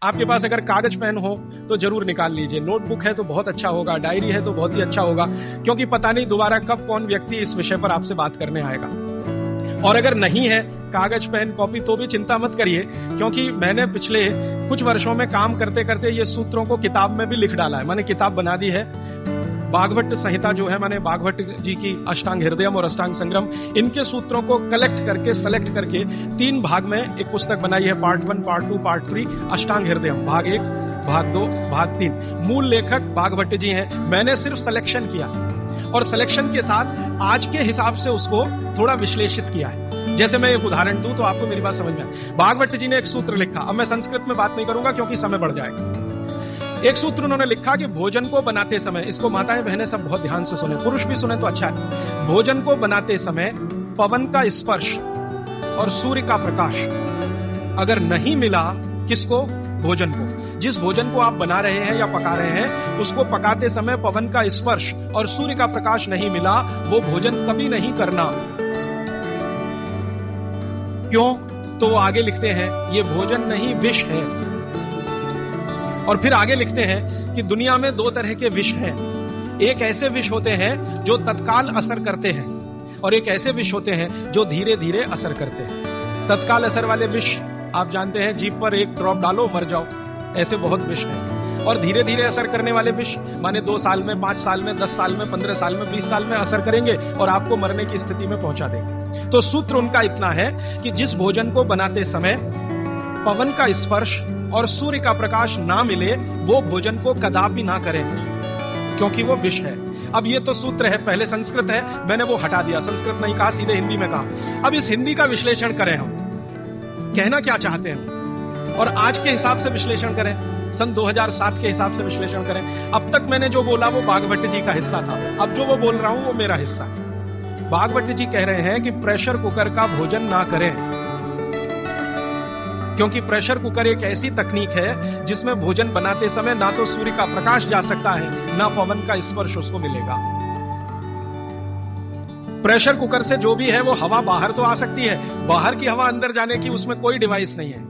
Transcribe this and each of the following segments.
आपके पास अगर कागज पेन हो तो जरूर निकाल लीजिए, नोटबुक है तो बहुत अच्छा होगा, डायरी है तो बहुत ही अच्छा होगा, क्योंकि पता नहीं दोबारा कब कौन व्यक्ति इस विषय पर आपसे बात करने आएगा। और अगर नहीं है कागज पेन कॉपी तो भी चिंता मत करिए, क्योंकि मैंने पिछले कुछ वर्षों में काम करते करते ये सूत्रों को किताब में भी लिख डाला है। मैंने किताब बना दी है, भागवत संहिता जो है, मैंने भागवत जी की अष्टांग हृदयम और अष्टांग संग्रम, इनके सूत्रों को कलेक्ट करके सेलेक्ट करके 3 भाग में एक पुस्तक बनाई है, पार्ट 1, पार्ट 2, पार्ट 3, अष्टांग हृदयम, भाग 1, भाग 2, भाग 3। मूल लेखक भागवत जी हैं, मैंने सिर्फ सिलेक्शन किया और सिलेक्शन के साथ आज के हिसाब से उसको थोड़ा विश्लेषित किया है। जैसे मैं एक उदाहरण दूं तो आपको मेरी बात समझ में आए। भागवत जी ने एक सूत्र लिखा, अब मैं संस्कृत में बात नहीं करूंगा क्योंकि समय बढ़ जाएगा। एक सूत्र उन्होंने लिखा कि भोजन को बनाते समय, इसको माताएं बहनें सब बहुत ध्यान से सुने, पुरुष भी सुने तो अच्छा है। भोजन को बनाते समय पवन का स्पर्श और सूर्य का प्रकाश अगर नहीं मिला, किसको? भोजन को। जिस भोजन को आप बना रहे हैं या पका रहे हैं, उसको पकाते समय पवन का स्पर्श और सूर्य का प्रकाश नहीं मिला, वो भोजन कभी नहीं करना। क्यों? तो वो आगे लिखते हैं, ये भोजन नहीं विष है। और फिर आगे लिखते हैं कि दुनिया में 2 तरह के विष हैं। एक ऐसे विष होते हैं जो तत्काल असर करते हैं, और एक ऐसे विष होते हैं जो धीरे धीरे असर करते हैं। तत्काल असर वाले विष आप जानते हैं, जीभ पर 1 ड्रॉप डालो मर जाओ, ऐसे बहुत विष हैं। और धीरे धीरे असर करने वाले विष माने 2 साल में, 5 साल में, 10 साल में, 15 साल में, 20 साल में असर करेंगे और आपको मरने की स्थिति में पहुंचा देंगे। तो सूत्र उनका इतना है कि जिस भोजन को बनाते समय पवन का स्पर्श और सूर्य का प्रकाश ना मिले, वो भोजन को कदापि ना करें, क्योंकि वो विष है। अब ये तो सूत्र है, पहले संस्कृत है, मैंने वो हटा दिया, संस्कृत नहीं कहा, सीधे हिंदी में कहा। अब इस हिंदी का विश्लेषण करें, हम कहना क्या चाहते हैं और आज के हिसाब से विश्लेषण करें, सन 2007 के हिसाब से विश्लेषण करें। अब तक मैंने जो बोला वो भागवत जी का हिस्सा था, अब जो वो बोल रहा हूं वो मेरा हिस्सा है। भागवत जी कह रहे हैं कि प्रेशर कुकर का भोजन ना करें, क्योंकि प्रेशर कुकर एक ऐसी तकनीक है जिसमें भोजन बनाते समय ना तो सूर्य का प्रकाश जा सकता है, ना पवन का स्पर्श उसको मिलेगा। प्रेशर कुकर से जो भी है वो हवा बाहर तो आ सकती है, बाहर की हवा अंदर जाने की उसमें कोई डिवाइस नहीं है,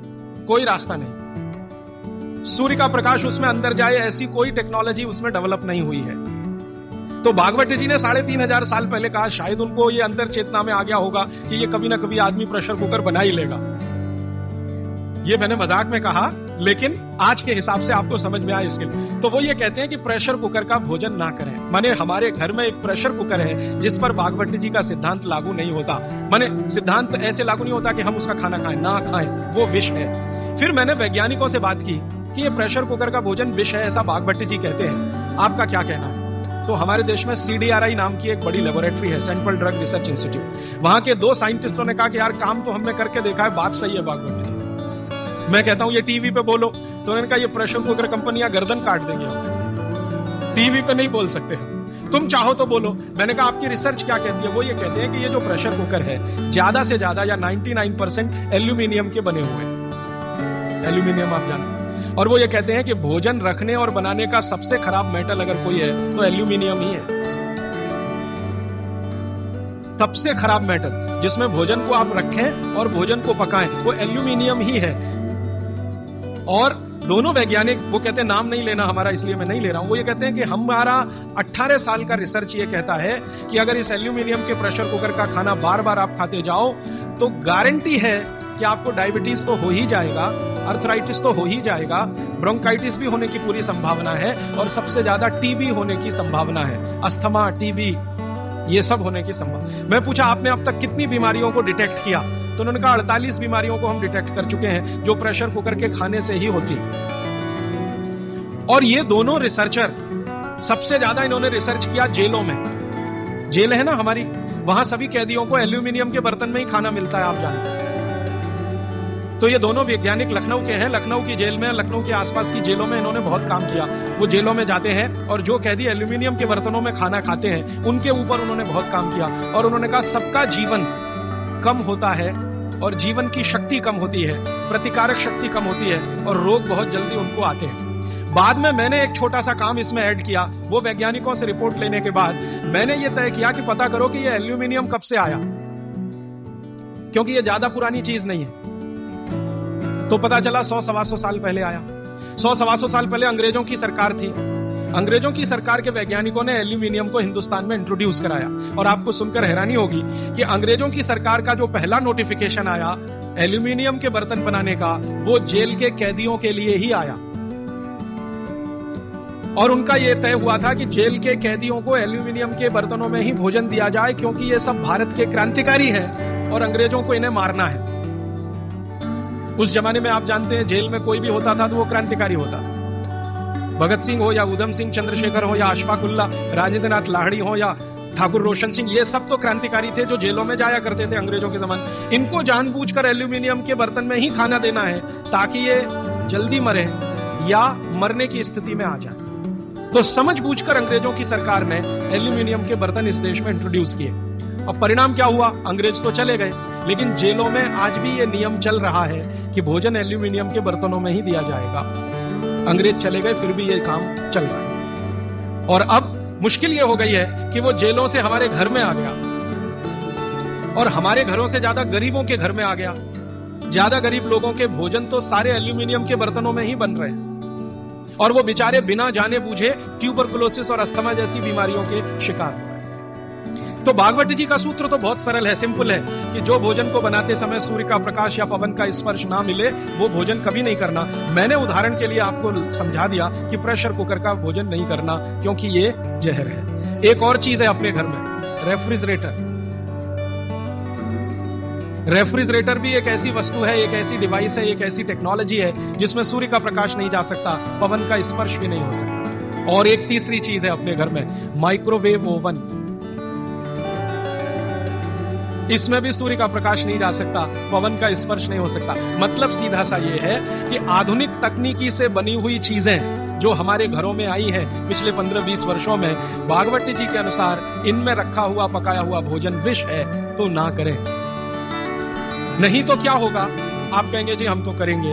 कोई रास्ता नहीं। सूर्य का प्रकाश उसमें अंदर जाए ऐसी कोई टेक्नोलॉजी उसमें डेवलप नहीं हुई है। तो भागवत जी ने 3500 साल पहले कहा, शायद उनको ये अंतर चेतना में आ गया होगा कि ये कभी ना कभी आदमी प्रेशर कुकर बना ही लेगा। ये मैंने मजाक में कहा, लेकिन आज के हिसाब से आपको समझ में आया इसके लिए। तो वो ये कहते हैं कि प्रेशर कुकर का भोजन ना करें। माने हमारे घर में एक प्रेशर कुकर है जिस पर भागवत जी का सिद्धांत लागू नहीं होता। माने सिद्धांत ऐसे लागू नहीं होता कि हम उसका खाना खाएं, ना खाएं, वो विष है। फिर मैंने वैज्ञानिकों से बात की कि ये प्रेशर कुकर का भोजन विष है, ऐसा भागवत जी कहते हैं, आपका क्या कहना है? तो हमारे देश में CDRI नाम की एक बड़ी लेबोरेटरी है, सेंट्रल ड्रग रिसर्च इंस्टीट्यूट। वहां के 2 साइंटिस्टों ने कहा कि यार काम तो हमने करके देखा है, बात सही है भागवत जी। मैं कहता हूं ये टीवी पे बोलो, तो उन्होंने कहा ये प्रेशर कुकर कंपनियां गर्दन काट देंगे, टीवी पे नहीं बोल सकते, तुम चाहो तो बोलो। मैंने कहा आपकी रिसर्च क्या कहती है? वो ये कहते हैं कि ये जो प्रेशर कुकर है ज्यादा से ज्यादा या 99% एल्यूमिनियम के बने हुए हैं। एल्यूमिनियम आप जानते हैं। और वो ये कहते हैं कि भोजन रखने और बनाने का सबसे खराब मेटल अगर कोई है तो एल्यूमिनियम ही है। सबसे खराब मेटल जिसमें भोजन को आप रखें और भोजन को पकाएं, वो एल्यूमिनियम ही है। और दोनों वैज्ञानिक, वो कहते हैं नाम नहीं लेना हमारा, इसलिए मैं नहीं ले रहा हूं, वो ये कहते हैं कि हमारा 18 साल का रिसर्च ये कहता है कि अगर इस एल्यूमिनियम के प्रेशर कुकर का खाना बार बार आप खाते जाओ तो गारंटी है कि आपको डायबिटीज तो हो ही जाएगा, अर्थराइटिस तो हो ही जाएगा, ब्रोंकाइटिस भी होने की पूरी संभावना है, और सबसे ज्यादा टीबी होने की संभावना है, अस्थमा, टीबी, ये सब होने की संभावना। मैं पूछा आपने अब तक कितनी बीमारियों को डिटेक्ट किया? तो उन्होंने कहा 48 बीमारियों को हम डिटेक्ट कर चुके हैं जो प्रेशर कुकर के खाने से ही होती। और ये दोनों रिसर्चर सबसे ज्यादा इन्होंने रिसर्च किया जेलों में। जेल है ना हमारी, वहां सभी कैदियों को एल्यूमिनियम के बर्तन में ही खाना मिलता है, आप जानते हैं। तो ये दोनों वैज्ञानिक लखनऊ के हैं, लखनऊ की जेल में, लखनऊ के आसपास की जेलों में इन्होंने बहुत काम किया। वो जेलों में जाते हैं और जो कैदी एल्यूमिनियम के बर्तनों में खाना खाते हैं उनके ऊपर उन्होंने बहुत काम किया। और उन्होंने कहा सबका जीवन कम होता है और जीवन की शक्ति कम होती है, प्रतिकारक शक्ति कम होती है और रोग बहुत जल्दी उनको आते हैं। बाद में मैंने एक छोटा सा काम इसमें ऐड किया। वो वैज्ञानिकों से रिपोर्ट लेने के बाद मैंने ये तय किया कि पता करो कि ये एल्यूमिनियम कब से आया, क्योंकि ये ज्यादा पुरानी चीज नहीं है। तो पता चला 100-125 साल पहले आया। 100-125 साल पहले अंग्रेजों की सरकार थी। अंग्रेजों की सरकार के वैज्ञानिकों ने एल्यूमिनियम को हिंदुस्तान में इंट्रोड्यूस कराया। और आपको सुनकर हैरानी होगी कि अंग्रेजों की सरकार का जो पहला नोटिफिकेशन आया एल्यूमिनियम के बर्तन बनाने का, वो जेल के कैदियों के लिए ही आया। और उनका यह तय हुआ था कि जेल के कैदियों को एल्यूमिनियम के बर्तनों में ही भोजन दिया जाए, क्योंकि ये सब भारत के क्रांतिकारी हैं और अंग्रेजों को इन्हें मारना है। उस जमाने में आप जानते हैं जेल में कोई भी होता था तो वो क्रांतिकारी होता था। भगत सिंह हो या उधम सिंह चंद्रशेखर हो या अशफाक उल्ला, राजेंद्र नाथ लाहिड़ी हो या ठाकुर रोशन सिंह, ये सब तो क्रांतिकारी थे जो जेलों में जाया करते थे अंग्रेजों के जमाने। इनको जानबूझकर एल्यूमिनियम के बर्तन में ही खाना देना है ताकि ये जल्दी मरे या मरने की स्थिति में आ जाए। तो समझबूझकर अंग्रेजों की सरकार ने एल्यूमिनियम के बर्तन इस देश में इंट्रोड्यूस किए। अब परिणाम क्या हुआ? अंग्रेज तो चले गए, लेकिन जेलों में आज भी ये नियम चल रहा है कि भोजन एल्यूमिनियम के बर्तनों में ही दिया जाएगा। अंग्रेज चले गए, फिर भी ये काम चल रहा है। और अब मुश्किल ये हो गई है कि वो जेलों से हमारे घर में आ गया और हमारे घरों से ज्यादा गरीबों के घर में आ गया। ज्यादा गरीब लोगों के भोजन तो सारे एल्यूमिनियम के बर्तनों में ही बन रहे हैं और वो बेचारे बिना जाने बूझे ट्यूबरकुलोसिस और अस्थमा जैसी बीमारियों के शिकार हो रहे हैं। तो भागवत जी का सूत्र तो बहुत सरल है, सिंपल है कि जो भोजन को बनाते समय सूर्य का प्रकाश या पवन का स्पर्श ना मिले वो भोजन कभी नहीं करना। मैंने उदाहरण के लिए आपको समझा दिया कि प्रेशर कुकर का भोजन नहीं करना क्योंकि ये जहर है। एक और चीज है अपने घर में, रेफ्रिजरेटर। रेफ्रिजरेटर भी एक ऐसी वस्तु है, एक ऐसी डिवाइस है, एक ऐसी टेक्नोलॉजी है जिसमें सूर्य का प्रकाश नहीं जा सकता, पवन का स्पर्श भी नहीं हो सकता। और एक तीसरी चीज है अपने घर में, माइक्रोवेव ओवन। इसमें भी सूर्य का प्रकाश नहीं जा सकता, पवन का स्पर्श नहीं हो सकता। मतलब सीधा सा ये है कि आधुनिक तकनीकी से बनी हुई चीजें जो हमारे घरों में आई हैं पिछले 15-20 वर्षों में, भागवत जी के अनुसार इनमें रखा हुआ पकाया हुआ भोजन विष है तो ना करें। नहीं तो क्या होगा? आप कहेंगे जी हम तो करेंगे,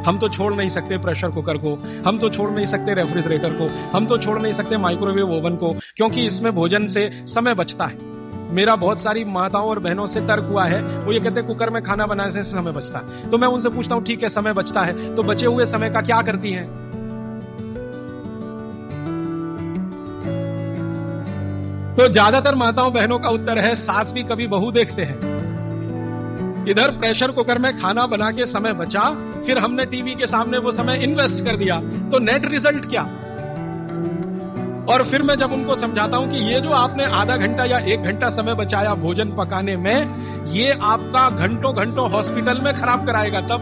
हम तो छोड़ नहीं सकते प्रेशर कुकर को, हम तो छोड़ नहीं सकते रेफ्रिजरेटर को, हम तो छोड़ नहीं सकते माइक्रोवेव ओवन को, क्योंकि इसमें भोजन से समय बचता है। मेरा बहुत सारी माताओं और बहनों से तर्क हुआ है, वो ये कहते हैं कुकर में खाना बनाने से समय बचता है। तो मैं उनसे पूछता हूं ठीक है समय बचता है, तो बचे हुए समय का क्या करती हैं? तो ज्यादातर माताओं बहनों का उत्तर है सास भी कभी बहू देखते हैं। इधर प्रेशर कुकर में खाना बना के समय बचा, फिर हमने टीवी के सामने वो समय इन्वेस्ट कर दिया, तो नेट रिजल्ट क्या? और फिर मैं जब उनको समझाता हूं कि ये जो आपने आधा घंटा या 1 घंटा समय बचाया भोजन पकाने में, ये आपका घंटों घंटों हॉस्पिटल में खराब कराएगा। तब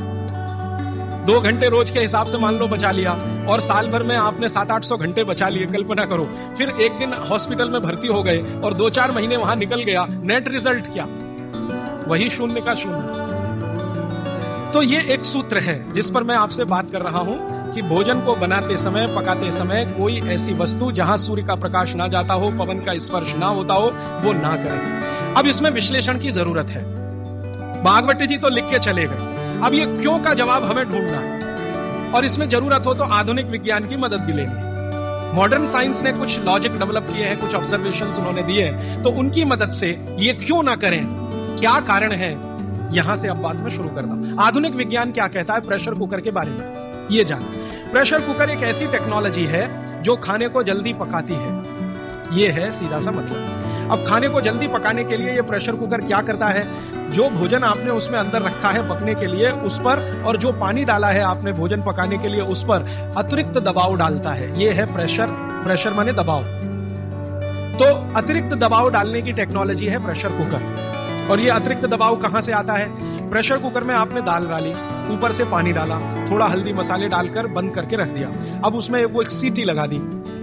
2 घंटे रोज के हिसाब से मान लो बचा लिया और साल भर में आपने 700-800 घंटे बचा लिए, कल्पना करो। फिर एक दिन हॉस्पिटल में भर्ती हो गए और 2-4 महीने वहां निकल गया, नेट रिजल्ट क्या? वही 0 का 0। तो ये एक सूत्र है जिस पर मैं आपसे बात कर रहा हूं कि भोजन को बनाते समय, पकाते समय कोई ऐसी वस्तु जहां सूर्य का प्रकाश ना जाता हो, पवन का स्पर्श ना होता हो, वो ना करें। अब इसमें विश्लेषण की जरूरत है। भागवत जी तो लिख के चले गए, अब ये क्यों का जवाब हमें ढूंढना है और इसमें जरूरत हो तो आधुनिक विज्ञान की मदद भी लेनी है। मॉडर्न साइंस ने कुछ लॉजिक डेवलप किए हैं, कुछ ऑब्जर्वेशंस उन्होंने दिए हैं, तो उनकी मदद से ये क्यों ना करें, क्या कारण है, यहां से अब बात में शुरू करता हूं। आधुनिक विज्ञान क्या कहता है प्रेशर कुकर के बारे में, ये जानिए। प्रेशर कुकर एक ऐसी टेक्नोलॉजी है जो खाने को जल्दी पकाती है, ये है सीधा सा मतलब। अब खाने को जल्दी पकाने के लिए ये प्रेशर कुकर क्या करता है, जो भोजन आपने उसमें अंदर रखा है पकने के लिए उस पर, और जो पानी डाला है आपने भोजन पकाने के लिए उस पर अतिरिक्त दबाव डालता है। ये है प्रेशर। प्रेशर माने दबाव। तो अतिरिक्त दबाव डालने की टेक्नोलॉजी है प्रेशर कुकर। और ये अतिरिक्त दबाव कहां से आता है? प्रेशर कुकर में आपने दाल डाली, ऊपर से पानी डाला, थोड़ा हल्दी मसाले डालकर बंद करके रख दिया। अब उसमें वो एक सीटी लगा दी,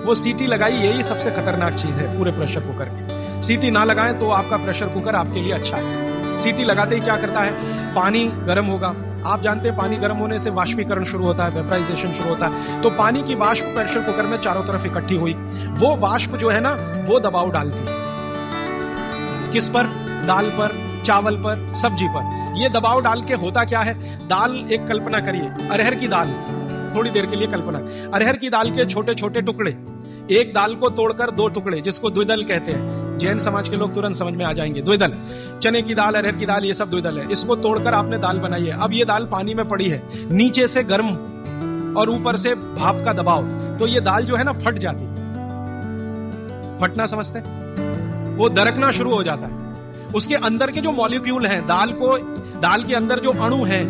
वो सीटी लगाई, यही सबसे खतरनाक चीज है पूरे प्रेशर कुकर की। सीटी ना लगाएं तो आपका प्रेशर कुकर आपके लिए अच्छा है। सीटी लगाते ही क्या करता है, पानी गर्म होगा। आप जानते हैं पानी गर्म होने से वाष्पीकरण शुरू होता है, वेपराइजेशन शुरू होता है। तो पानी की वाष्प प्रेशर कुकर में चारों तरफ इकट्ठी हुई, वो वाष्प जो है ना वो दबाव डालती है। किस पर? दाल पर, चावल पर, सब्जी पर। ये दबाव डाल के होता क्या है, दाल एक कल्पना करिए, अरहर की दाल, थोड़ी देर के लिए कल्पना, अरहर की दाल के छोटे छोटे टुकड़े, एक दाल को तोड़कर 2 टुकड़े जिसको द्विदल कहते हैं, जैन समाज के लोग तुरंत समझ में आ जाएंगे। द्विदल, चने की दाल, अरहर की दाल, ये सब द्विदल है। इसको तोड़कर आपने दाल बनाई है। अब ये दाल पानी में पड़ी है, नीचे से गर्म और ऊपर से भाप का दबाव, तो ये दाल जो है ना फट जाती है। फटना समझते हैं? वो दरकना शुरू हो जाता है। उसके अंदर के जो मॉलिक्यूल हैं, दाल के अंदर जो अणु हैं,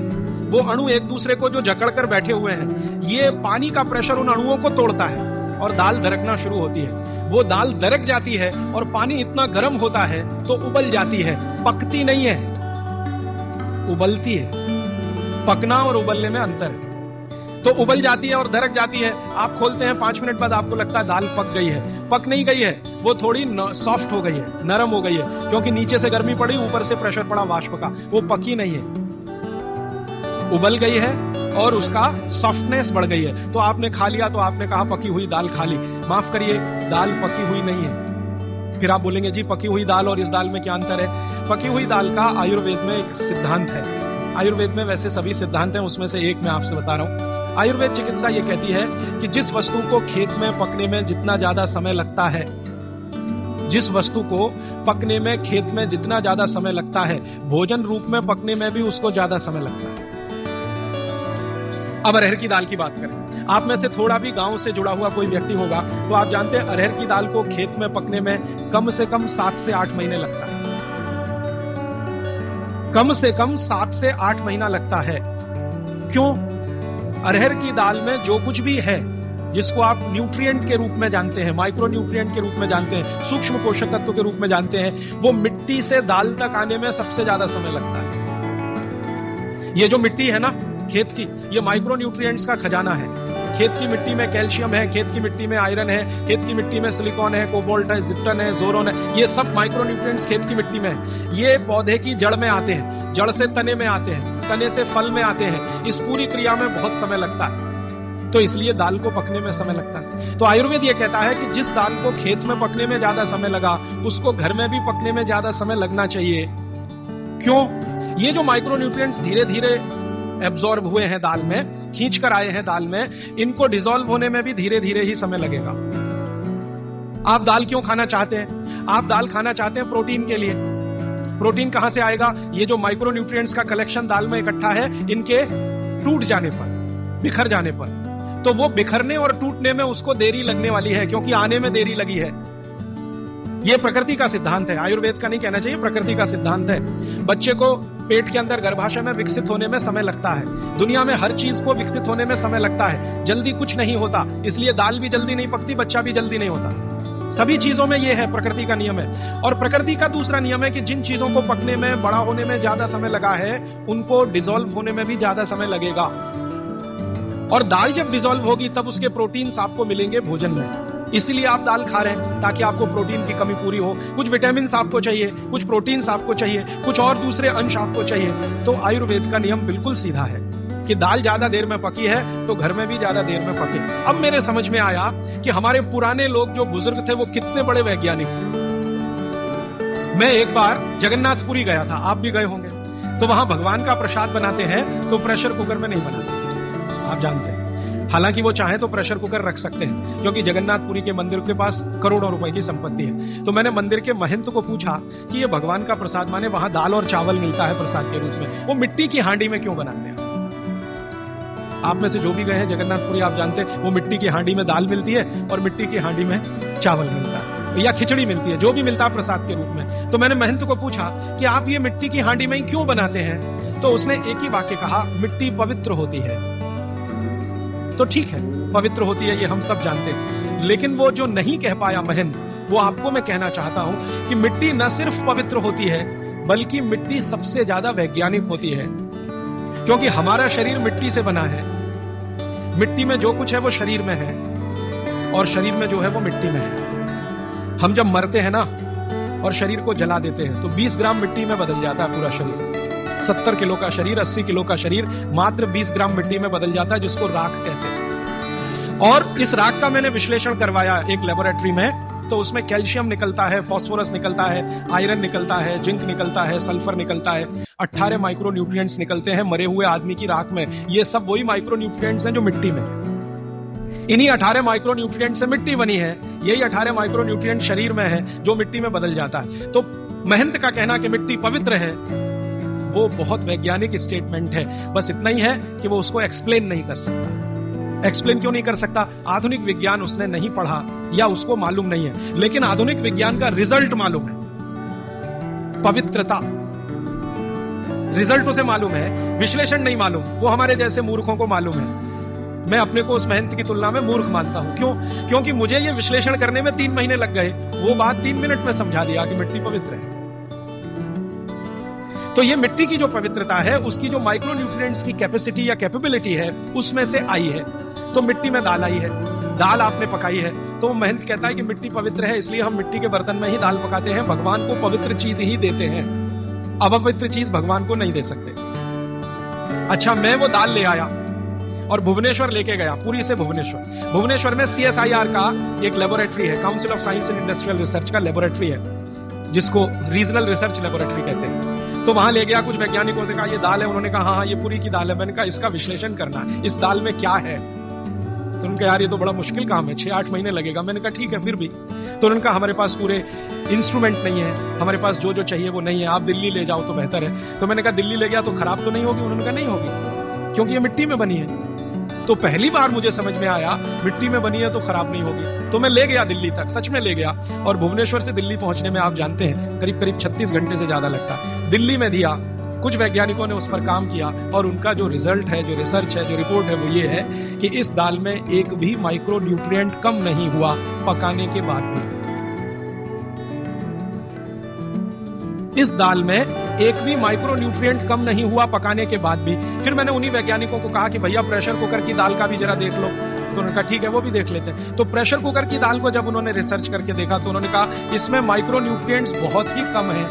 वो अणु एक दूसरे को जो जकड़ कर बैठे हुए हैं, ये पानी का प्रेशर उन अणुओं को तोड़ता है और दाल दरकना शुरू होती है। वो दाल दरक जाती है और पानी इतना गर्म होता है तो उबल जाती है, पकती नहीं है, उबलती है। पकना और उबलने में अंतर है। तो उबल जाती है और दरक जाती है। आप खोलते हैं 5 मिनट बाद आपको लगता है दाल पक गई है। पक नहीं गई है, वो थोड़ी सॉफ्ट हो गई है, नरम हो गई है, क्योंकि नीचे से गर्मी पड़ी, ऊपर से प्रेशर पड़ा वाष्प का, वो पकी नहीं है, उबल गई है और उसका सॉफ्टनेस बढ़ गई है। तो आपने खा लिया तो आपने कहा पकी हुई दाल खा ली। माफ करिए, दाल पकी हुई नहीं है। फिर आप बोलेंगे जी पकी हुई दाल और इस दाल में क्या अंतर है? पकी हुई दाल का आयुर्वेद में एक सिद्धांत है। आयुर्वेद में वैसे सभी सिद्धांत हैं, उसमें से एक मैं आपसे बता रहा हूं। आयुर्वेद चिकित्सा ये कहती है कि जिस वस्तु को खेत में पकने में जितना ज्यादा समय लगता है, जिस वस्तु को पकने में खेत में जितना ज्यादा समय लगता है, भोजन रूप में पकने में भी उसको ज्यादा समय लगता है। अब अरहर की दाल की बात करें, आप में से थोड़ा भी गांव से जुड़ा हुआ कोई व्यक्ति होगा तो आप जानते हैं अरहर की दाल को खेत में पकने में कम से कम 7 से 8 महीने लगता है। कम से कम 7 से 8 महीना लगता है। क्यों? अरहर की दाल में जो कुछ भी है, जिसको आप न्यूट्रिएंट के रूप में जानते हैं, माइक्रो न्यूट्रिएंट के रूप में जानते हैं, सूक्ष्म पोषक तत्व के रूप में जानते हैं, वो मिट्टी से दाल तक आने में सबसे ज्यादा समय लगता है। ये जो मिट्टी है ना खेत की, ये माइक्रो न्यूट्रिएंट्स का खजाना है। खेत की मिट्टी में कैल्शियम है, खेत की मिट्टी में आयरन है, खेत की मिट्टी में सिलिकॉन है, कोबाल्ट है, जिप्टन है, जोरोन है, ये सब माइक्रो न्यूट्रिएंट्स खेत की मिट्टी में है। ये पौधे की जड़ में आते हैं, जड़ से तने में आते हैं, तने से फल में आते हैं। इस पूरी क्रिया में बहुत समय लगता है, तो इसलिए दाल को पकने में समय लगता है। तो आयुर्वेद ये कहता है कि जिस दाल को खेत में पकने में ज्यादा समय लगा, उसको घर में भी पकने में ज्यादा समय लगना चाहिए। क्यों? ये जो माइक्रो न्यूट्रिएंट्स धीरे धीरे एब्जॉर्ब हुए हैं दाल में, खींच कर आए हैं दाल में, इनको डिसॉल्व होने में भी धीरे धीरे ही समय लगेगा। आप दाल क्यों खाना चाहते हैं? आप दाल खाना चाहते हैं प्रोटीन के लिए। प्रोटीन कहां से आएगा? ये जो माइक्रो न्यूट्रिएंट्स का कलेक्शन दाल में इकट्ठा है, इनके टूट जाने पर, बिखर जाने पर, तो वो बिखरने और टूटने में उसको देरी लगने वाली है, क्योंकि आने में देरी लगी है। ये प्रकृति का सिद्धांत है, आयुर्वेद का नहीं कहना चाहिए, प्रकृति का सिद्धांत है। बच्चे को पेट के अंदर गर्भाशय में विकसित होने में समय लगता है। दुनिया में हर चीज को विकसित होने में समय लगता है, जल्दी कुछ नहीं होता। इसलिए दाल भी जल्दी नहीं पकती, बच्चा भी जल्दी नहीं होता। सभी चीजों में यह है, प्रकृति का नियम है। और प्रकृति का दूसरा नियम है कि जिन चीजों को पकने में, बड़ा होने में ज्यादा समय लगा है, उनको डिसॉल्व होने में भी ज्यादा समय लगेगा। और दाल जब डिसॉल्व होगी तब उसके प्रोटीन्स आपको मिलेंगे भोजन में। इसीलिए आप दाल खा रहे हैं, ताकि आपको प्रोटीन की कमी पूरी हो। कुछ विटामिन आपको चाहिए, कुछ प्रोटीन्स आपको चाहिए, कुछ और दूसरे अंश आपको चाहिए। तो आयुर्वेद का नियम बिल्कुल सीधा है कि दाल ज्यादा देर में पकी है तो घर में भी ज्यादा देर में पके। अब मेरे समझ में आया कि हमारे पुराने लोग जो बुजुर्ग थे वो कितने बड़े वैज्ञानिक थे। मैं एक बार जगन्नाथपुरी गया था, आप भी गए होंगे। तो वहां भगवान का प्रसाद बनाते हैं तो प्रेशर कुकर में नहीं बनाते, आप जानते हैं। हालांकि वो चाहे तो प्रेशर कुकर रख सकते हैं, क्योंकि जगन्नाथपुरी के मंदिर के पास करोड़ों रुपए की संपत्ति है। तो मैंने मंदिर के महंत को पूछा कि ये भगवान का प्रसाद, माने वहां दाल और चावल मिलता है प्रसाद के रूप में, वो मिट्टी की हांडी में क्यों बनाते हैं? आप में से जो भी गए हैं जगन्नाथपुरी, आप जानते हैं वो मिट्टी की हांडी में दाल मिलती है और मिट्टी की हांडी में चावल मिलता है या खिचड़ी मिलती है, जो भी मिलता है प्रसाद के रूप में। तो मैंने महंत को पूछा कि आप ये मिट्टी की हांडी में ही क्यों बनाते हैं? तो उसने एक ही वाक्य कहा, मिट्टी पवित्र होती है। तो ठीक है, पवित्र होती है, ये हम सब जानते हैं। लेकिन वो जो नहीं कह पाया महंत, वो आपको मैं कहना चाहता हूं कि मिट्टी न सिर्फ पवित्र होती है, बल्कि मिट्टी सबसे ज्यादा वैज्ञानिक होती है। क्योंकि हमारा शरीर मिट्टी से बना है, मिट्टी में जो कुछ है वो शरीर में है, और शरीर में जो है वो मिट्टी में है। हम जब मरते हैं ना और शरीर को जला देते हैं तो 20 ग्राम मिट्टी में बदल जाता है पूरा शरीर। 70 किलो का शरीर, 80 किलो का शरीर मात्र 20 ग्राम मिट्टी में बदल जाता है, जिसको राख कहते हैं। और इस राख का मैंने विश्लेषण करवाया एक लेबोरेटरी में, तो उसमें कैल्शियम निकलता है, फास्फोरस निकलता है, आयरन निकलता है, जिंक निकलता है, सल्फर निकलता है, 18 माइक्रो न्यूट्रिएंट्स निकलते हैं मरे हुए आदमी की राख में। ये सब वही माइक्रो न्यूट्रिएंट्स हैं जो मिट्टी में है। इन्हीं 18 माइक्रो न्यूट्रिएंट से मिट्टी बनी है। यही 18 माइक्रो न्यूट्रिएंट शरीर में है जो मिट्टी में बदल जाता है। तो महंत का कहना कि मिट्टी पवित्र है, वो बहुत वैज्ञानिक स्टेटमेंट है। बस इतना ही है कि वो उसको एक्सप्लेन नहीं कर सकता। एक्सप्लेन क्यों नहीं कर सकता? आधुनिक विज्ञान उसने नहीं पढ़ा या उसको मालूम नहीं है, लेकिन आधुनिक विज्ञान का रिजल्ट मालूम है। पवित्रता रिजल्ट उसे मालूम है, विश्लेषण नहीं मालूम। वो हमारे जैसे मूर्खों को मालूम है। मैं अपने को उस महंत की तुलना में मूर्ख मानता हूं। क्यों? क्योंकि मुझे ये विश्लेषण करने में 3 महीने लग गए। वो बात 3 मिनट में समझा दिया कि मिट्टी पवित्र है। तो ये मिट्टी की जो पवित्रता है, उसकी जो माइक्रो न्यूट्रिएंट्स की कैपेसिटी या कैपेबिलिटी है, उसमें से आई है। तो मिट्टी में दाल आई है, दाल आपने पकाई है, तो महंत कहता है कि मिट्टी पवित्र है, इसलिए हम मिट्टी के बर्तन में ही दाल पकाते हैं। भगवान को पवित्र चीज ही देते हैं, अपवित्र चीज भगवान को नहीं दे सकते। अच्छा, मैं वो दाल ले आया और भुवनेश्वर लेके गया, पुरी से भुवनेश्वर। भुवनेश्वर में CSIR का एक लेबोरेटरी है, council of science and industrial research का लेबोरेटरी है, जिसको रीजनल रिसर्च लेबोरेटरी कहते हैं। तो वहां ले गया, कुछ वैज्ञानिकों से कहा ये दाल है। उन्होंने कहा हाँ ये पुरी की दाल है। मैंने कहा इसका विश्लेषण करना है, इस दाल में क्या है। तो उनके यार ये तो बड़ा मुश्किल काम है, 6-8 महीने लगेगा। मैंने कहा ठीक है, फिर भी। तो उन्होंने कहा हमारे पास पूरे इंस्ट्रूमेंट नहीं है, हमारे पास जो जो चाहिए वो नहीं है, आप दिल्ली ले जाओ तो बेहतर है। तो मैंने कहा दिल्ली ले गया तो खराब तो नहीं होगी? उन्होंने कहा नहीं होगी, क्योंकि ये मिट्टी में बनी है। तो पहली बार मुझे समझ में आया मिट्टी में बनी है तो खराब नहीं होगी। तो मैं ले गया दिल्ली तक, सच में ले गया। और भुवनेश्वर से दिल्ली पहुंचने में आप जानते हैं करीब करीब 36 घंटे से ज्यादा लगता है। दिल्ली में दिया, कुछ वैज्ञानिकों ने उस पर काम किया और उनका जो रिजल्ट है, जो रिसर्च है, जो रिपोर्ट है, वो ये है कि इस दाल में एक भी माइक्रो न्यूट्रिएंट कम नहीं हुआ पकाने के बाद भी। इस दाल में एक भी माइक्रो न्यूट्रिएंट कम नहीं हुआ पकाने के बाद भी। फिर मैंने उन्हीं वैज्ञानिकों को कहा कि भैया प्रेशर कुकर की दाल का भी जरा देख लो। तो उन्होंने कहा ठीक है, वो भी देख लेते हैं। तो प्रेशर कुकर की दाल को जब उन्होंने रिसर्च करके देखा तो उन्होंने कहा इसमें माइक्रो न्यूट्रिएंट्स बहुत ही कम है।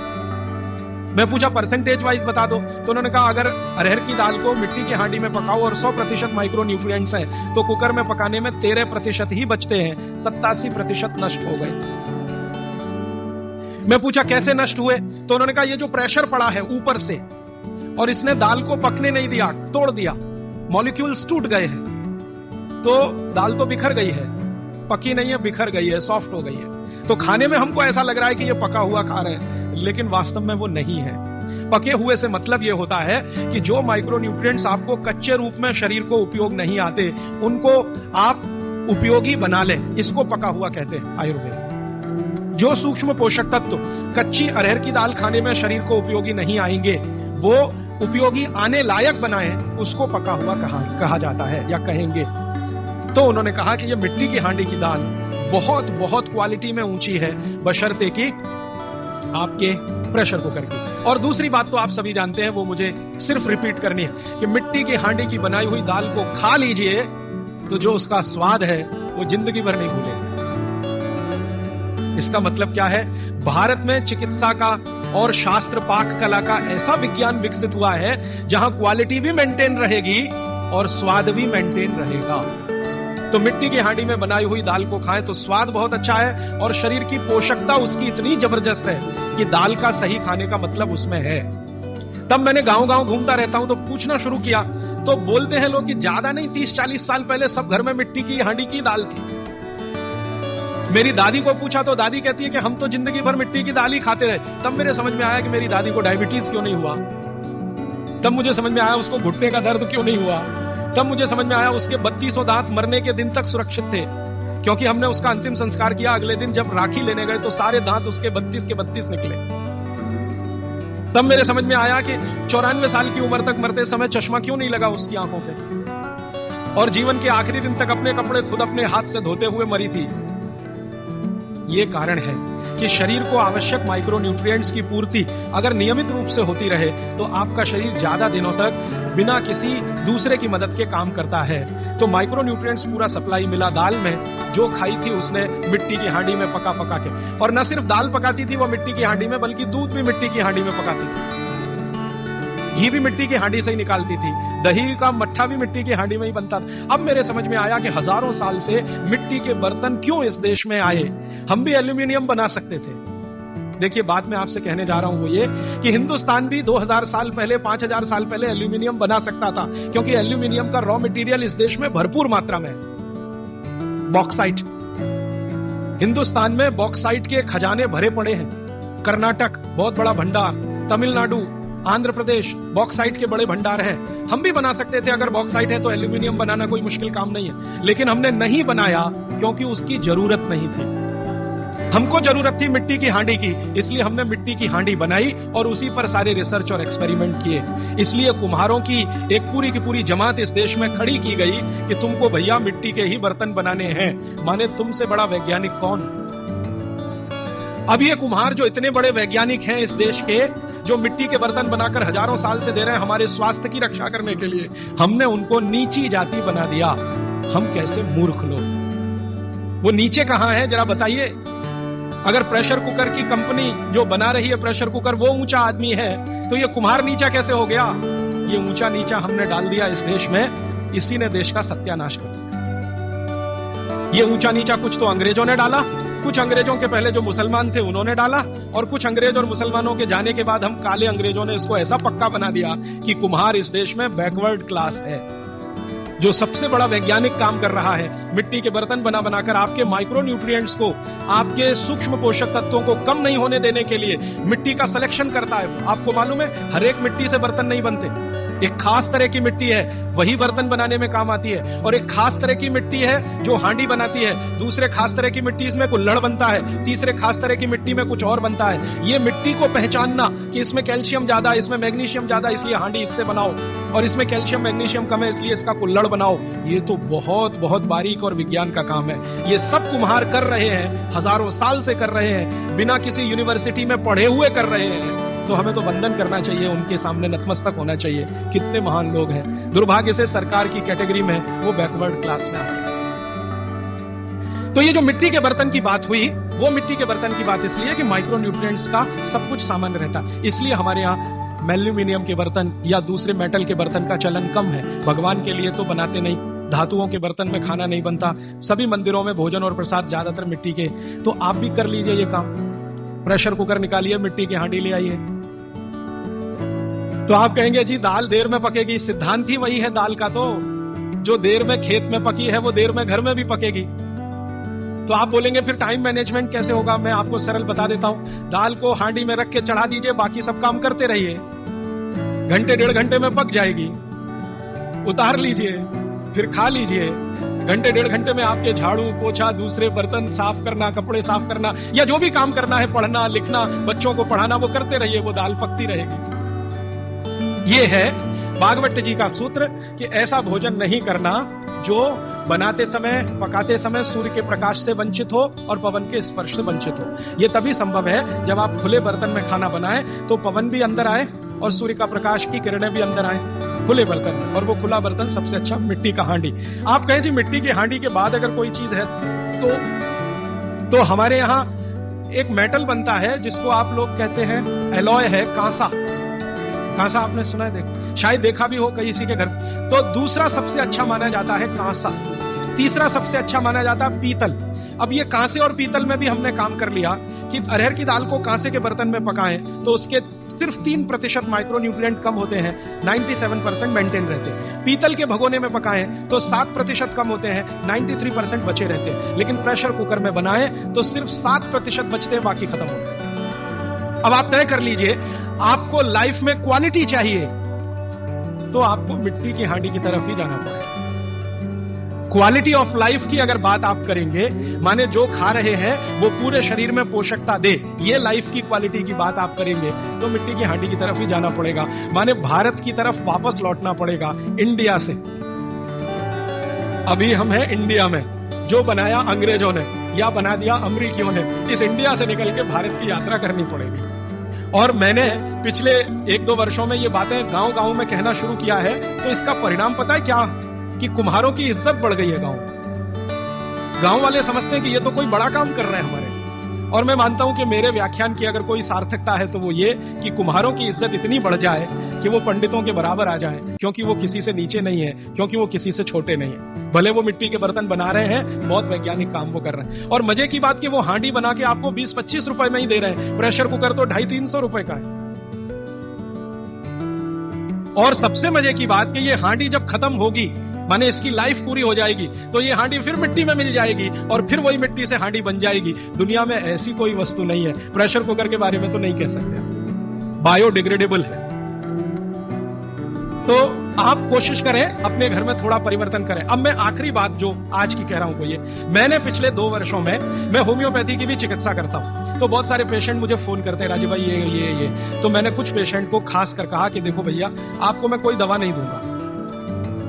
मैं पूछा परसेंटेज वाइज बता दो। तो उन्होंने कहा अगर अरहर की दाल को मिट्टी की हांडी में पकाओ और 100% माइक्रो न्यूट्रिएंट्स हैं, तो कुकर में पकाने में 13% ही बचते हैं, 87% नष्ट हो गए। मैं पूछा कैसे नष्ट हुए? तो उन्होंने कहा ये जो प्रेशर पड़ा है ऊपर से और इसने दाल को पकने नहीं दिया, तोड़ दिया, मॉलिक्यूल्स टूट गए हैं, तो दाल तो बिखर गई है, पकी नहीं है, बिखर गई है, सॉफ्ट हो गई है। तो खाने में हमको ऐसा लग रहा है कि ये पका हुआ खा रहे हैं, लेकिन वास्तव में वो नहीं है। पके हुए से मतलब ये होता है कि जो माइक्रो न्यूट्रिएंट्स आपको कच्चे रूप में शरीर को उपयोग नहीं आते, उनको आप उपयोगी बना लें, इसको पका हुआ कहते हैं आयुर्वेद। जो सूक्ष्म पोषक तत्व कच्ची अरहर की दाल खाने में शरीर को उपयोगी नहीं आएंगे, वो उपयोगी आने लायक बनाएं, उसको पका हुआ कहा जाता है या कहेंगे। तो उन्होंने कहा कि ये मिट्टी की हांडी की दाल बहुत बहुत क्वालिटी में ऊंची है, बशर्ते कि आपके प्रेशर कुकर की। और दूसरी बात तो आप सभी जानते हैं, वो मुझे सिर्फ रिपीट करनी है कि मिट्टी की हांडी की बनाई हुई दाल को खा लीजिए तो जो उसका स्वाद है वो जिंदगी भर नहीं भूलेगा। इसका मतलब क्या है? भारत में चिकित्सा का और शास्त्र पाक कला का ऐसा विज्ञान विकसित हुआ है जहां क्वालिटी भी मेंटेन रहेगी और स्वाद भी मेंटेन रहेगा। तो मिट्टी की हांडी में बनाई हुई दाल को खाएं तो स्वाद बहुत अच्छा है और शरीर की पोषकता उसकी इतनी जबरदस्त है कि दाल का सही खाने का मतलब उसमें है। तब मैंने गांव-गांव घूमता रहता हूं तो पूछना शुरू किया, तो बोलते हैं लोग कि ज्यादा नहीं 30-40 साल पहले सब घर में मिट्टी की हांडी की दाल थी। मेरी दादी को पूछा तो दादी कहती है कि हम तो जिंदगी भर मिट्टी की दाल ही खाते रहे। तब मेरे समझ में आया कि मेरी दादी को डायबिटीज क्यों नहीं हुआ। तब मुझे समझ में आया उसको घुटने का दर्द क्यों नहीं हुआ। तब मुझे समझ में आया उसके 3200 दांत मरने के दिन तक सुरक्षित थे, क्योंकि हमने उसका अंतिम संस्कार किया। अगले दिन जब राखी लेने गए तो सारे दांत उसके 32 के 32 निकले। तब मेरे समझ में आया कि 94 साल की उम्र तक मरते समय चश्मा क्यों नहीं लगा उसकी आंखों पे, और जीवन के आखिरी दिन तक अपने कपड़े खुद अपने हाथ से धोते हुए मरी थी। ये कारण है कि शरीर को आवश्यक माइक्रो न्यूट्रिएंट्स की पूर्ति अगर नियमित रूप से होती रहे तो आपका शरीर ज्यादा दिनों तक बिना किसी दूसरे की मदद के काम करता है। तो माइक्रो न्यूट्रिएंट्स पूरा सप्लाई मिला दाल में, जो खाई थी उसने मिट्टी की हांडी में पका पका के। और न सिर्फ दाल पकाती थी वो मिट्टी की हांडी में, बल्कि दूध भी मिट्टी की हांडी में पकाती थी, घी भी मिट्टी की हांडी से ही निकालती थी, दही का मट्ठा भी मिट्टी की हांडी में ही बनता था। अब मेरे समझ में आया कि हजारों साल से मिट्टी के बर्तन क्यों इस देश में आए। हम भी एल्यूमिनियम बना सकते थे। देखिए बात मैं आपसे कहने जा रहा हूं वो ये कि हिंदुस्तान भी 2000 साल पहले, 5000 साल पहले एल्यूमिनियम बना सकता था, क्योंकि एल्यूमिनियम का रॉ मटेरियल इस देश में भरपूर मात्रा में है। बॉक्साइट। हिंदुस्तान में बॉक्साइट के खजाने भरे पड़े हैं। कर्नाटक बहुत बड़ा भंडार, तमिलनाडु, आंध्र प्रदेश बॉक्साइट के बड़े भंडार हैं। हम भी बना सकते थे, अगर बॉक्साइट है तो एल्यूमिनियम बनाना कोई मुश्किल काम नहीं है, लेकिन हमने नहीं बनाया क्योंकि उसकी जरूरत नहीं थी। हमको जरूरत थी मिट्टी की हांडी की, इसलिए हमने मिट्टी की हांडी बनाई और उसी पर सारे रिसर्च और एक्सपेरिमेंट किए। इसलिए कुम्हारों की एक पूरी की पूरी जमात इस देश में खड़ी की गई कि तुमको भैया मिट्टी के ही बर्तन बनाने हैं। माने तुमसे बड़ा वैज्ञानिक कौन? अब ये कुम्हार जो इतने बड़े वैज्ञानिक हैं इस देश के, जो मिट्टी के बर्तन बनाकर हजारों साल से दे रहे हैं हमारे स्वास्थ्य की रक्षा करने के लिए, हमने उनको नीची जाति बना दिया। हम कैसे मूर्ख लोग। वो नीचे कहां है जरा बताइए। अगर प्रेशर कुकर की कंपनी जो बना रही है प्रेशर कुकर वो ऊंचा आदमी है, तो ये कुम्हार नीचा कैसे हो गया? ये ऊंचा नीचा हमने डाल दिया इस देश में, इसी ने देश का सत्यानाश कर दिया। ये ऊंचा नीचा कुछ तो अंग्रेजों ने डाला, कुछ अंग्रेजों के पहले जो मुसलमान थे उन्होंने डाला, और कुछ अंग्रेज और मुसलमानों के जाने के बाद हम काले अंग्रेजों ने इसको ऐसा पक्का बना दिया कि कुम्हार इस देश में बैकवर्ड क्लास है। जो सबसे बड़ा वैज्ञानिक काम कर रहा है, मिट्टी के बर्तन बना बनाकर आपके माइक्रो न्यूट्रिएंट्स को, आपके सूक्ष्म पोषक तत्वों को कम नहीं होने देने के लिए मिट्टी का सिलेक्शन करता है। आपको मालूम है हर एक मिट्टी से बर्तन नहीं बनते। एक खास तरह की मिट्टी है वही बर्तन बनाने में काम आती है, और एक खास तरह की मिट्टी है जो हांडी बनाती है, दूसरे खास तरह की मिट्टी इसमें कुल्हड़ बनता है, तीसरे खास तरह की मिट्टी में कुछ और बनता है। ये मिट्टी को पहचानना कि इसमें कैल्शियम ज्यादा, इसमें मैग्नीशियम ज्यादा इसलिए हांडी इससे बनाओ, और इसमें कैल्शियम मैग्नीशियम कम है इसलिए इसका कुल्हड़ बनाओ, ये तो बहुत बहुत बारीक और विज्ञान का काम है। ये सब कुम्हार कर रहे हैं, हजारों साल से कर रहे हैं, बिना किसी यूनिवर्सिटी में पढ़े हुए कर रहे हैं। तो हमें तो वंदन करना चाहिए, उनके सामने नतमस्तक होना चाहिए। कितने महान लोग हैं। दुर्भाग्य से सरकार की कैटेगरी में वो बैकवर्ड क्लास में आ गए। तो ये जो मिट्टी के बर्तन की बात हुई, वो मिट्टी के बर्तन की बात इसलिए कि माइक्रो न्यूट्रिएंट्स का सब कुछ सामान्य रहता, इसलिए हमारे यहाँ एल्यूमिनियम के बर्तन या दूसरे मेटल के बर्तन का चलन कम है। भगवान के लिए तो बनाते नहीं, धातुओं के बर्तन में खाना नहीं बनता, सभी मंदिरों में भोजन और प्रसाद ज्यादातर मिट्टी के। तो आप भी कर लीजिए ये काम, प्रेशर कुकर निकालिए, मिट्टी की हांडी ले आइए। तो आप कहेंगे जी दाल देर में पकेगी, सिद्धांत ही वही है दाल का, तो जो देर में खेत में पकी है वो देर में घर में भी पकेगी। तो आप बोलेंगे फिर टाइम मैनेजमेंट कैसे होगा? मैं आपको सरल बता देता हूं। दाल को हांडी में रख के चढ़ा दीजिए, बाकी सब काम करते रहिए, घंटे डेढ़ घंटे में पक जाएगी। उतार लीजिए, फिर खा लीजिए। घंटे डेढ़ घंटे में आपके झाड़ू पोछा, दूसरे बर्तन साफ करना, कपड़े साफ करना, या जो भी काम करना है, पढ़ना लिखना, बच्चों को पढ़ाना, वो करते रहिए, वो दाल पकती रहेगी। ये है भागवत जी का सूत्र कि ऐसा भोजन नहीं करना जो बनाते समय, पकाते समय सूर्य के प्रकाश से वंचित हो और पवन के स्पर्श से वंचित हो। यह तभी संभव है जब आप खुले बर्तन में खाना बनाएं, तो पवन भी अंदर आए और सूर्य का प्रकाश की किरणें भी अंदर आए खुले बर्तन में, और वो खुला बर्तन सबसे अच्छा मिट्टी का हांडी। आप कहें जी मिट्टी की हांडी के बाद अगर कोई चीज है तो हमारे यहाँ एक मेटल बनता है जिसको आप लोग कहते हैं एलॉय है, कांसा। कांसा आपने सुना है, शायद देखा भी हो किसी के घर। तो दूसरा सबसे अच्छा माना जाता है कांसा, तीसरा सबसे अच्छा माना जाता है पीतल। अब ये कांसे और पीतल में भी हमने काम कर लिया कि अरहर की दाल को कांसे के बर्तन में पकाएं तो उसके सिर्फ 3% माइक्रो न्यूट्रिएंट कम होते हैं, 97% मेंटेन रहते हैं। पीतल के भगोने में पकाएं तो 7% कम होते हैं, 93% बचे रहते हैं। लेकिन प्रेशर कुकर में बनाएं तो सिर्फ 7% बचते हैं, बाकी खत्म होते हैं। अब आप तय कर लीजिए, आपको लाइफ में क्वालिटी चाहिए तो आपको मिट्टी की हांडी की तरफ ही जाना पड़ेगा। क्वालिटी ऑफ लाइफ की अगर बात आप करेंगे, माने जो खा रहे हैं वो पूरे शरीर में पोषकता दे, ये लाइफ की क्वालिटी की बात आप करेंगे तो मिट्टी की हांडी की तरफ ही जाना पड़ेगा। माने भारत की तरफ वापस लौटना पड़ेगा, इंडिया से। अभी हम हैं इंडिया में, जो बनाया अंग्रेजों ने या बना दिया अमरीकियों ने, इस इंडिया से निकल के भारत की यात्रा करनी पड़ेगी। और मैंने पिछले 1-2 वर्षों में ये बातें गांव-गांव में कहना शुरू किया है, तो इसका परिणाम पता है क्या? कि कुम्हारों की इज्जत बढ़ गई है गांव वाले समझते हैं कि ये तो कोई बड़ा काम कर रहे हैं हमारे। और मैं मानता हूं कि मेरे व्याख्यान की अगर कोई सार्थकता है तो वो ये कि कुम्हारों की इज्जत इतनी बढ़ जाए कि वो पंडितों के बराबर आ जाएं, क्योंकि वो किसी से नीचे नहीं है, क्योंकि वो किसी से छोटे नहीं है। भले वो मिट्टी के बर्तन बना रहे हैं, बहुत वैज्ञानिक काम वो कर रहे हैं। और मजे की बात कि वो हांडी बना के आपको 20-25 रुपए में ही दे रहे हैं, प्रेशर कुकर तो 250-300 रुपए का है। और सबसे मजे की बात कि ये हांडी जब खत्म होगी माने इसकी लाइफ पूरी हो जाएगी तो ये हांडी फिर मिट्टी में मिल जाएगी और फिर वही मिट्टी से हांडी बन जाएगी। दुनिया में ऐसी कोई वस्तु नहीं है। प्रेशर कुकर के बारे में तो नहीं कह सकते, बायोडिग्रेडेबल है। तो आप कोशिश करें अपने घर में थोड़ा परिवर्तन करें। अब मैं आखिरी बात जो आज की कह रहा हूं वो ये, मैंने पिछले 2 वर्षों में मैं होम्योपैथी की भी चिकित्सा करता हूं, तो बहुत सारे पेशेंट मुझे फोन करते हैं, राजीव भाई ये। तो मैंने कुछ पेशेंट को खास कर कहा कि देखो भैया, आपको मैं कोई दवा नहीं दूंगा।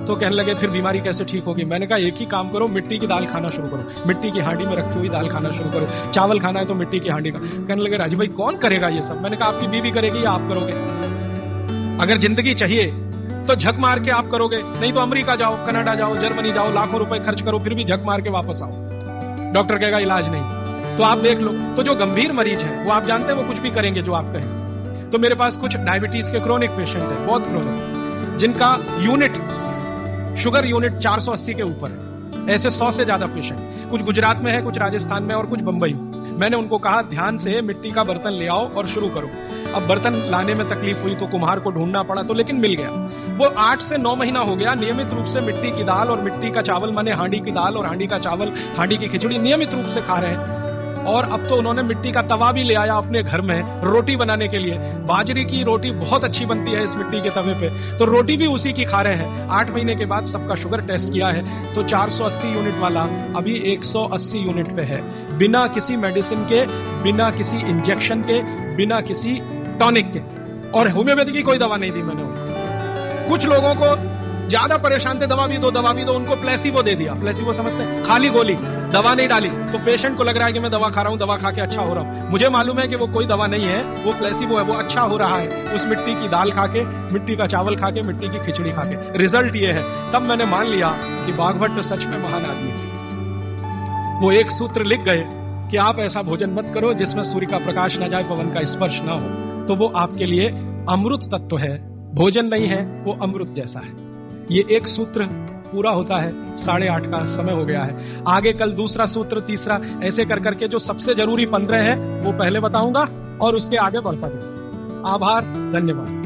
तो कहने लगे फिर बीमारी कैसे ठीक होगी? मैंने कहा एक ही काम करो, मिट्टी की दाल खाना शुरू करो, मिट्टी की हांडी में रखी हुई दाल खाना शुरू करो। चावल खाना है तो मिट्टी की हांडी का। कहने लगे राजीव भाई कौन करेगा ये सब? मैंने कहा आपकी बीवी करेगी या आप करोगे? अगर जिंदगी चाहिए तो झक मार के आप करोगे, नहीं तो अमेरिका जाओ, कनाडा जाओ, जर्मनी जाओ, लाखों रुपए खर्च करो, फिर भी झक मार के वापस आओ, डॉक्टर कहेगा इलाज नहीं। तो आप देख लो, तो जो गंभीर मरीज है वो आप जानते हैं वो कुछ भी करेंगे जो आप कहें। तो मेरे पास कुछ डायबिटीज के क्रोनिक पेशेंट है, बहुत क्रोनिक, जिनका शुगर यूनिट 480 के ऊपर है। ऐसे 100 से ज्यादा पेशेंट, कुछ गुजरात में है, कुछ राजस्थान में और कुछ बंबई में। मैंने उनको कहा ध्यान से मिट्टी का बर्तन ले आओ और शुरू करो। अब बर्तन लाने में तकलीफ हुई तो कुम्हार को ढूंढना पड़ा, तो लेकिन मिल गया। वो 8 से 9 महीना हो गया नियमित रूप से मिट्टी की दाल और मिट्टी का चावल, माने हांडी की दाल और हांडी का चावल, हांडी की खिचड़ी नियमित रूप से खा रहे हैं। और अब तो उन्होंने मिट्टी का तवा भी ले आया अपने घर में रोटी बनाने के लिए। बाजरे की रोटी बहुत अच्छी बनती है इस मिट्टी के तवे पे, तो रोटी भी उसी की खा रहे हैं। 8 महीने के बाद सबका शुगर टेस्ट किया है तो 480 यूनिट वाला अभी 180 यूनिट पे है, बिना किसी मेडिसिन के, बिना किसी इंजेक्शन के, बिना किसी टॉनिक के। और होम्योपैथी की कोई दवा नहीं दी मैंने उनको। कुछ लोगों को ज्यादा परेशान थे, दवा भी दो, उनको प्लेसिबो दे दिया। प्लेसिबो समझते हैं? खाली गोली, दवा नहीं डाली। तो पेशेंट को लग रहा है कि मैं दवा खा रहा हूं, दवा खा के अच्छा हो रहा हूं। मुझे मालूम है कि वो कोई दवा नहीं है, वो प्लेसिबो है, वो अच्छा हो रहा है उस मिट्टी की दाल खा के, मिट्टी का चावल खा के, मिट्टी की खिचड़ी खा के। रिजल्ट ये है। तब मैंने मान लिया कि बाघभट्ट सच में महान आदमी थे। वो एक सूत्र लिख गए कि आप ऐसा भोजन मत करो जिसमें सूर्य का प्रकाश ना जाए, पवन का स्पर्श ना हो, तो वो आपके लिए अमृत तत्व है। भोजन नहीं है, वो अमृत जैसा है। ये एक सूत्र पूरा होता है, 8:30 का समय हो गया है। आगे कल दूसरा सूत्र, तीसरा, ऐसे कर करके जो सबसे जरूरी 15 है वो पहले बताऊंगा और उसके आगे बढ़ता जाऊंगा। आभार, धन्यवाद।